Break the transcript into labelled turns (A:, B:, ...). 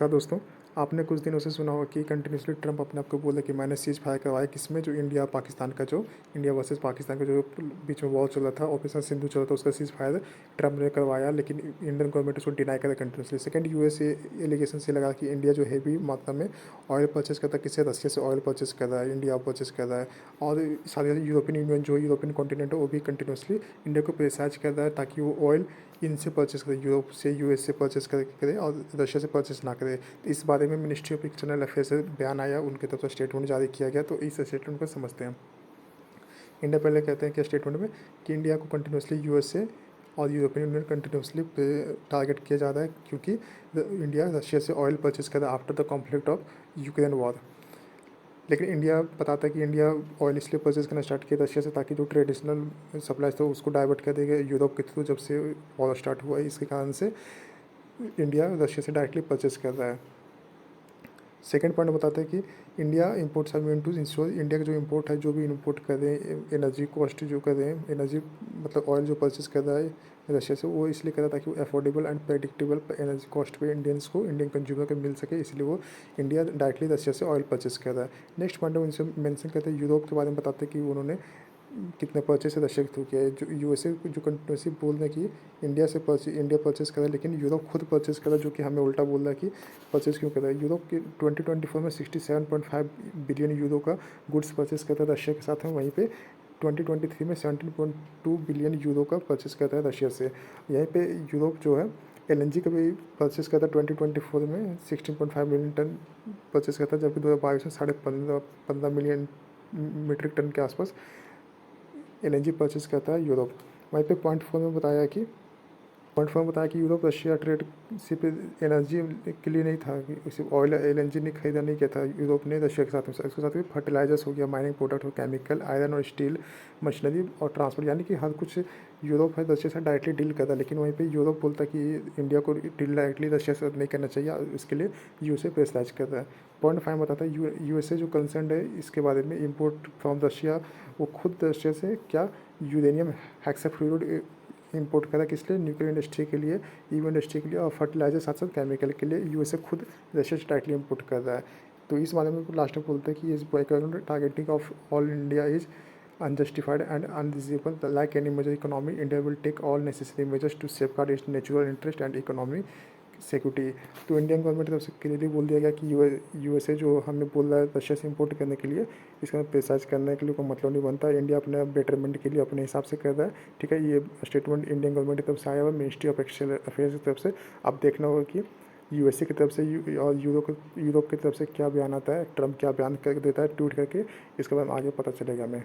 A: नमस्कार दोस्तों। आपने कुछ दिनों से सुना होगा कि कंटिन्यूअसली ट्रंप अपने आप को बोला कि मैंने सीज़ फायर करवाया, किसमें जो इंडिया वर्सेस पाकिस्तान का जो बीच में वॉर चल रहा था, ऑपरेशन सिंधु चल रहा था, उसका सीज़ फायर ट्रंप ने करवाया, लेकिन इंडियन गवर्नमेंट उसको डिनाई करा कंटिन्यूअसली। सेकंड, यूएसए एलिगेशन से लगा कि इंडिया जो हैवी मात्रा में ऑयल परचेज करता है, किससे, रशिया से ऑयल परचेज कर रहा है, इंडिया परचेज कर रहा है। और सारे यूरोपियन यूनियन जो यूरोपियन कॉन्टिनेंट है वो भी कंटिन्यूअसली इंडिया को प्रेसाइज कर रहा है ताकि वो ऑयल इनसे परचेस करे, यूरोप से, यूएस से परचेस करे और रशिया से परचेस ना करे। तो इस बारे में मिनिस्ट्री ऑफ एक्सटर्नल अफेयर से बयान आया, उनकी तरफ से स्टेटमेंट जारी किया गया। तो इस स्टेटमेंट को समझते हैं। इंडिया पहले कहते हैं कि स्टेटमेंट में कि इंडिया को कंटिन्यूसली यूएसए और यूरोपियन यूनियन कंटिन्यूसली टारगेट किया जा रहा है, क्योंकि इंडिया रशिया से ऑयल परचेस कर रहा है after the conflict of Ukraine war. लेकिन इंडिया बताता है कि इंडिया ऑयल इसलिए परचेज करना स्टार्ट किया रशिया से, ताकि जो ट्रेडिशनल सप्लाईज था उसको डाइवर्ट कर देगा यूरोप के थ्रू। जब से वॉर स्टार्ट हुआ है, इसके कारण से इंडिया रशिया से डायरेक्टली परचेज कर रहा है। सेकेंड पॉइंट बताते हैं कि India imports are going to ensure, India का जो इम्पोर्ट है, जो भी इम्पोर्ट कर रहे हैं, एनर्जी कॉस्ट जो कर रहे हैं, एनर्जी मतलब ऑयल जो परचेज कर रहा है रशिया से, वो इसलिए कर रहा है ताकि वो affordable and predictable energy cost पे इंडियंस को, इंडियन कंज्यूमर को मिल सके, इसलिए वो इंडिया डायरेक्टली रशिया से ऑयल परचेज कर रहा है। नेक्स्ट पॉइंट है उनसे मेंशन करते हैं यूरोप के बारे में, बताते हैं कि उन्होंने कितने परचेस रशिया के थ्रू किया है। जो यूएसए जो कंटिन्यूसली बोल रहे हैं कि इंडिया परचेस कर रहा है, लेकिन यूरोप खुद परचेस कर रहा है, जो कि हमें उल्टा बोल रहा है कि परचेस क्यों कर रहा है। यूरोप के 2024 में 67.5 बिलियन यूरो का गुड्स परचेस करता है रशिया के साथ में, वहीं पे 2023 में 17.2 बिलियन यूरो का परचेस करता है रशिया से। यहीं पे यूरोप जो है एलएनजी का भी परचेस करता है 2024 में 16.5 मिलियन टन परचेस करता है, जबकि 2022 में 15.5 मिलियन मीट्रिक टन के आसपास एलएनजी परचेस करता है यूरोप। वहीं पे पॉइंट 4 में बताया कि यूरोप रशिया ट्रेड सिर्फ एनर्जी के लिए नहीं था, कि सिर्फ ऑयल एलएनजी ने खरीदा नहीं किया था यूरोप ने रशिया के साथ में, इसके साथ में फर्टिलाइजर्स हो गया, माइनिंग प्रोडक्ट हो, केमिकल, आयरन और स्टील, मशीनरी और ट्रांसपोर्ट, यानी कि हर कुछ यूरोप है रशिया से डायरेक्टली डील करता है। लेकिन वहीं पे यूरोप बोलता है कि इंडिया को डील डायरेक्टली रशिया से नहीं करना चाहिए, इसके लिए यूएसए प्रेशराइज कर रहा है। पॉइंट 5 बताता है यूएसए जो कंसर्न है इसके बारे में, इम्पोर्ट फ्रॉम रशिया, वो खुद रशिया से क्या यूरेनियम हेक्साफ्लूराइड इंपोर्ट करा, किस लिए, न्यूक्लियर इंडस्ट्री के लिए, ईवी इंडस्ट्री के लिए, और फर्टिलाइजर साथ साथ केमिकल के लिए यूएसए खुद रशिया से डायरेक्टली इंपोर्ट कर रहा है। तो इस बारे में लास्ट में बोलते हैं कि इस targeting of all India is unjustified and unreasonable. Like any major economy, India will take all necessary measures to safeguard its natural interest and economic security. तो इंडियन गवर्नमेंट की तरफ से क्लियरली बोल दिया गया कि यूएसए जो हमें बोल रहा है रशिया से इंपोर्ट करने के लिए, इसका प्रेसाइज करने के लिए कोई मतलब नहीं बनता। इंडिया अपने बेटरमेंट के लिए अपने हिसाब से कर रहा है, ठीक है। ये स्टेटमेंट इंडियन गवर्नमेंट की तरफ से आया हुआ, मिनिस्ट्री ऑफ एक्सटर्नल अफेयर्स की तरफ से। अब देखना होगा कि यूएसए की तरफ से और यूरोप की तरफ से क्या बयान आता है, ट्रंप क्या बयान कर देता है ट्वीट करके, इसके बाद आगे पता चलेगा हमें।